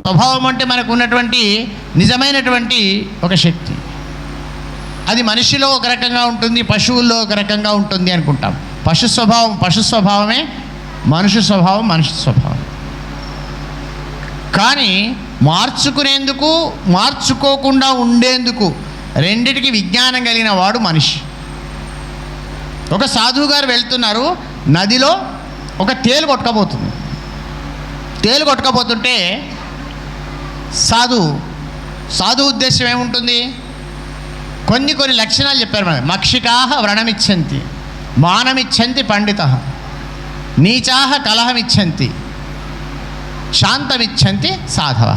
స్వభావం అంటే మనకు ఉన్నటువంటి నిజమైనటువంటి ఒక శక్తి. అది మనిషిలో ఒక రకంగా ఉంటుంది, పశువుల్లో ఒక రకంగా ఉంటుంది అనుకుంటాం. పశు స్వభావమే, మనుషు స్వభావం మనిషి స్వభావం. కానీ మార్చుకునేందుకు, మార్చుకోకుండా ఉండేందుకు రెండిటికి విజ్ఞానం కలిగిన వాడు మనిషి. ఒక సాధువు గారు వెళ్తున్నారు, నదిలో ఒక తేలు కొట్టుకపోతుంది. తేలు కొట్టుకపోతుంటే సాధు ఉద్దేశం ఏముంటుంది? కొన్ని లక్షణాలు చెప్పారు మనకి. మక్షికాహ వ్రణమిచ్చంతి, మానమిచ్చంతి పండిత, నీచాహ కలహమిచ్చంతి, శాంతమిచ్చంతి సాధవ.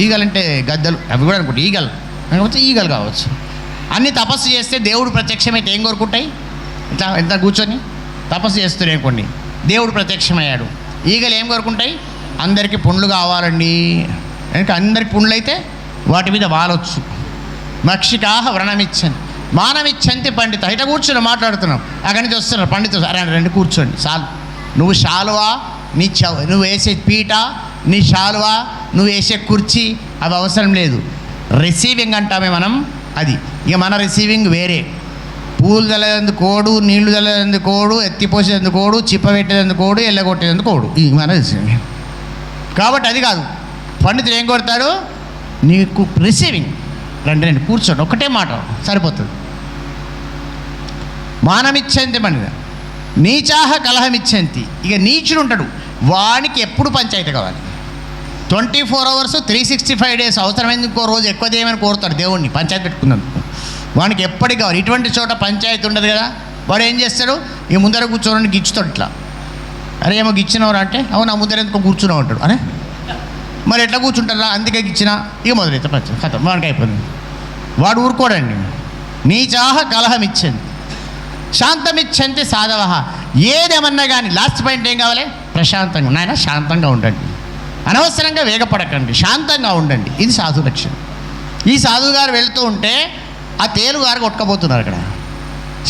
ఈగలంటే గద్దలు, అవి కూడా అనుకుంటే ఈగలు కాకపోతే ఈగలు కావచ్చు. అన్ని తపస్సు చేస్తే దేవుడు ప్రత్యక్షమైతే ఏం కోరుకుంటాయి? ఇట్లా ఎంత కూర్చొని తపస్సు చేస్తున్నాయి కొన్ని, దేవుడు ప్రత్యక్షమయ్యాడు. ఈగలు ఏం కోరుకుంటాయి? అందరికీ పుండ్లు కావాలండి. ఇంకా అందరికి పుండ్లు అయితే వాటి మీద వాలొచ్చు. మక్షికాహ వ్రణమిచ్చంతి, మానమిచ్చంతి పండిత. ఇట్లా కూర్చొని మాట్లాడుతున్నాం, అక్కడి నుంచి వస్తున్నారు పండితులు. అరే రండి కూర్చోండి, చాలు. నువ్వు శాలువా, నువ్వు వేసే పీట, నీ శాలువా, నువ్వు వేసే కుర్చీ అవి అవసరం లేదు. రిసీవింగ్ అంటామే మనం, అది. ఇక మన రిసీవింగ్ వేరే. పూలు చల్లేందుకు కోడు, నీళ్లు చల్లేందుకు కోడు, ఎత్తిపోసేందుకు కోడు, చిప్ప పెట్టేందుకు కోడు, ఎల్లగొట్టేందుకు కోడు. ఇది మన రిసీవింగ్. కాబట్టి అది కాదు. పండితులు ఏం కొడతాడు? నీకు రిసీవింగ్. రండి కూర్చోండి, ఒక్కటే మాట సరిపోతుంది. మానమిచ్చంతి పండిత, నీచాహ కలహమిచ్చంతి. ఇక నీచుడు ఉంటాడు, వానికి ఎప్పుడు పంచాయతీ కావాలి. 24 hours 365 days అవసరమైంది. ఇంకో రోజు ఎక్కువ చేయమని కోరుతాడు దేవుణ్ణి, పంచాయతీ పెట్టుకున్నందుకు. వానికి ఎప్పటికి కావాలి. ఇటువంటి చోట పంచాయతీ ఉండదు కదా. వాడు ఏం చేస్తాడు? ఇక ముందర కూర్చోని గిచ్చుతాడు ఇట్లా. అరే ఏమో గిచ్చినవరా అంటే, అవును ఆ ముందర ఎందుకో కూర్చున్నావు అంటాడు. అరే మరి ఎట్లా కూర్చుంటారా? అందుకే గిచ్చినా. ఇక మొదలైతే పంచాయతీ కథ వాడికి అయిపోయింది. వాడు ఊరుకోడండి. నీచాహ కలహమిచ్చంది, శాంతమిచ్చంతి సాధవ. ఏదేమన్నా కానీ లాస్ట్ పాయింట్ ఏం కావాలి? ప్రశాంతంగా. నాయన శాంతంగా ఉండండి, అనవసరంగా వేగపడకండి, శాంతంగా ఉండండి. ఇది సాధు లక్షణం. ఈ సాధువు గారు వెళ్తూ ఉంటే ఆ తేలు గారు కొట్టుకపోతున్నారు అక్కడ.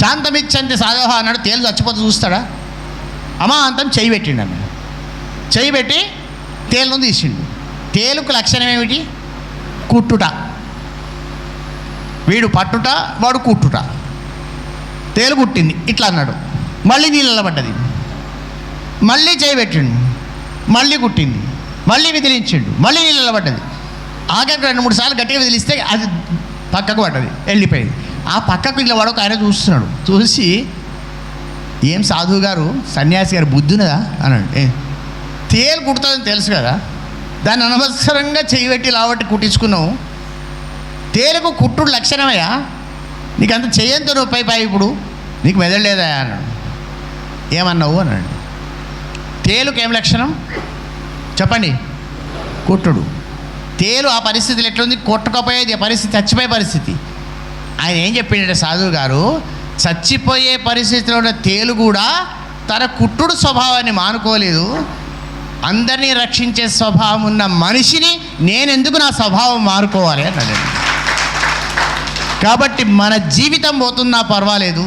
శాంతమిచ్చంతి సాధవ అన్నాడు. తేలు చచ్చిపోతూ చూస్తాడా? అమాంతం చెయ్యి పెట్టిండు అన్నాడు. చెయ్యి పెట్టి తేలును తీసిండు. తేలుకు లక్షణం ఏమిటి? కుట్టుట. వీడు పట్టుట, వాడు కుట్టుట. తేలు కుట్టింది ఇట్లా అన్నాడు, మళ్ళీ నీళ్ళలో పడ్డది. మళ్ళీ చేయి పెట్టిండు, మళ్ళీ కుట్టింది, మళ్ళీ విదిలించిండు, మళ్ళీ నీళ్ళలో పడ్డది. ఆఖరికి 2-3 సార్లు గట్టిగా విదిలిస్తే అది పక్కకు పడ్డది, వెళ్ళిపోయింది. ఆ పక్కకు ఇలా వాడు ఒక ఆయన చూస్తున్నాడు. చూసి, ఏం సాధువు గారు, సన్యాసి గారు బుద్ధి ఉన్నదా అన్నాడు. తేలు కుడుతుందని తెలుసు కదా, దాన్ని అనవసరంగా చెయ్యి పెట్టి లావట్టి కుట్టించుకున్నావు. తేలుకు కుట్టుడు లక్షణమయ్యా, నీకు అంత చెయ్యంతో నొప్పి అయిపోయి ఇప్పుడు నీకు మెదడలేదా అన్నాడు. ఏమన్నావు అన్నాడు. తేలుకు ఏం లక్షణం చెప్పండి? కుట్టుడు. తేలు ఆ పరిస్థితులు ఎట్లుంది? కొట్టుకపోయేది పరిస్థితి, చచ్చిపోయే పరిస్థితి. ఆయన ఏం చెప్పిండే సాధువు గారు, చచ్చిపోయే పరిస్థితిలో ఉన్న తేలు కూడా తన కుట్టుడు స్వభావాన్ని మానుకోలేదు. అందరినీ రక్షించే స్వభావం ఉన్న మనిషిని నేనెందుకు నా స్వభావం మారుకోవాలి అన్నాడు. కాబట్టి మన జీవితం పోతున్నా పర్వాలేదు,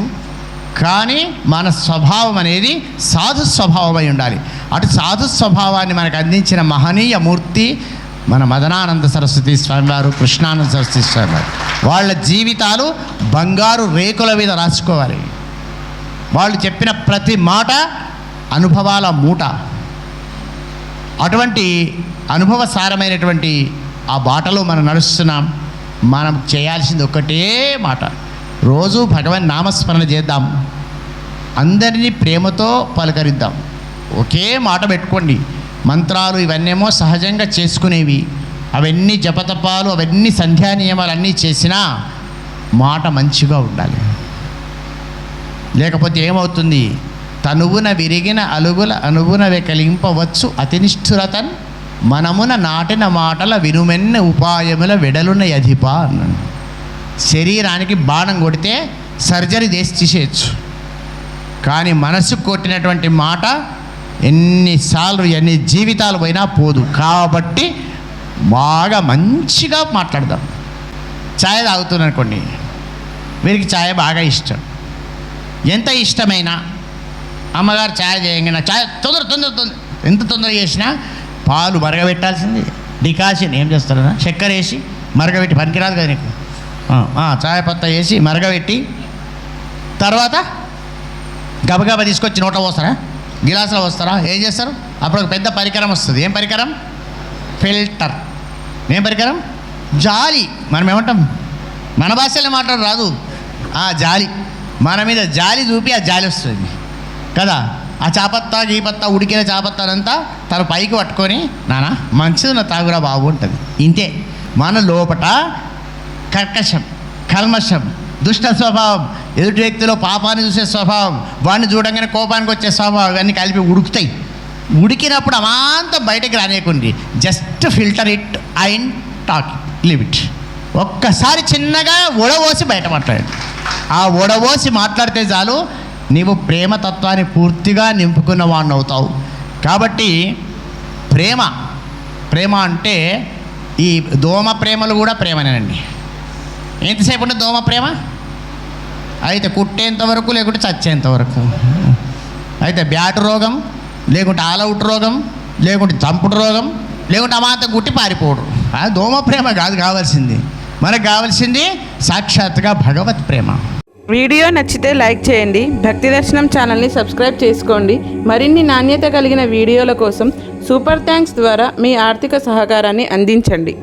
కానీ మన స్వభావం అనేది సాధు స్వభావమై ఉండాలి. అటు సాధు స్వభావాన్ని మనకు అందించిన మహనీయ మూర్తి మన మదనానంద సరస్వతి స్వామి వారు, కృష్ణానంద సరస్వతి స్వామి వారు. వాళ్ళ జీవితాలు బంగారు రేకుల మీద రాసుకోవాలి. వాళ్ళు చెప్పిన ప్రతి మాట అనుభవాల మూట. అటువంటి అనుభవసారమైనటువంటి ఆ బాటలో మనం నడుస్తున్నాం. మనం చేయాల్సింది ఒకటే మాట, రోజు భగవన్ నామస్మరణ చేద్దాం, అందరినీ ప్రేమతో పలకరిద్దాం. ఒకే మాట పెట్టుకోండి. మంత్రాలు ఇవన్నేమో సహజంగా చేసుకునేవి, అవన్నీ జపతపాలు, అవన్నీ సంధ్యా నియమాలు అన్నీ చేసినా మాట మంచిగా ఉండాలి. లేకపోతే ఏమవుతుంది? తనువున విరిగిన అలుగుల అనువున వెకలింపవచ్చు అతినిష్ఠురతన్ మనమున నాటిన మాటల వినుమెన్న ఉపాయముల వెడలున్న యధిప అన్నాడు. శరీరానికి బాణం కొడితే సర్జరీ చేసి తీసేయచ్చు, కానీ మనసుకు కొట్టినటువంటి మాట ఎన్నిసార్లు ఎన్ని జీవితాలు పోయినా పోదు. కాబట్టి బాగా మంచిగా మాట్లాడదాం. ఛాయ్ తాగుతున్నాను అనుకోండి, వీరికి ఛాయ్ బాగా ఇష్టం. ఎంత ఇష్టమైనా అమ్మగారు ఛాయ్ చేయగానే ఛాయ్ తొందర ఎంత తొందర చేసినా పాలు మరగబెట్టాల్సింది, డికాషన్ ఏం చేస్తారన్నా, చక్కెర వేసి మరగబెట్టి, పనికిరాదు కదా నీకు, చాయ్ పత్తా వేసి మరగబెట్టి తర్వాత గబగబా తీసుకొచ్చి నోట్లో పోస్తారా, గిలాసులో పోస్తారా, ఏం చేస్తారు? అప్పుడు ఒక పెద్ద పరికరం వస్తుంది. ఏం పరికరం? ఫిల్టర్. ఏం పరికరం? జాలి. మనం ఏమంటాం? మన భాషలో మాట్లాడ రాదు, జాలి. మన మీద జాలి చూపి ఆ జాలి వస్తుంది కదా. ఆ చాపత్తా గీపత్తా ఉడికిన చాపత్తానంతా తను పైకి పట్టుకొని, నానా మంచిది నా తాగురా బాబు ఉంటుంది. ఇంతే. మన లోపట కర్కశం, కల్మషం, దుష్ట స్వభావం, ఎదుటి వ్యక్తిలో పాపాన్ని చూసే స్వభావం, వాడిని చూడంగానే కోపానికి వచ్చే స్వభావం, ఇవన్నీ కలిపి ఉడుకుతాయి. ఉడికినప్పుడు అమాంతం బయటకు రానేకుండి. Just filter it and talk leave it. ఒక్కసారి చిన్నగా ఒడవోసి బయట మాట్లాడండి. ఆ ఒడవోసి మాట్లాడితే చాలు, నీవు ప్రేమతత్వాన్ని పూర్తిగా నింపుకున్న వాడిని అవుతావు. కాబట్టి ప్రేమ అంటే ఈ దోమ ప్రేమలు కూడా ప్రేమనేనండి. ఎంతసేపు ఉంటుంది దోమ ప్రేమ? అయితే కుట్టేంత వరకు, లేకుంటే చచ్చేంత వరకు. అయితే బ్యాట్ రోగం, లేకుంటే ఆల్అవుట్ రోగం, లేకుంటే చంపుడు రోగం, లేకుంటే అమాంత గుట్టి పారిపోవడం. అది దోమ ప్రేమ కాదు కావాల్సింది. మనకు కావాల్సింది సాక్షాత్తుగా భగవత్ ప్రేమ. వీడియో నచ్చితే లైక్ చేయండి. భక్తి దర్శనం ఛానల్ని సబ్స్క్రైబ్ చేసుకోండి. మరిన్ని నాణ్యత కలిగిన వీడియోల కోసం సూపర్ థ్యాంక్స్ ద్వారా మీ ఆర్థిక సహకారాన్ని అందించండి.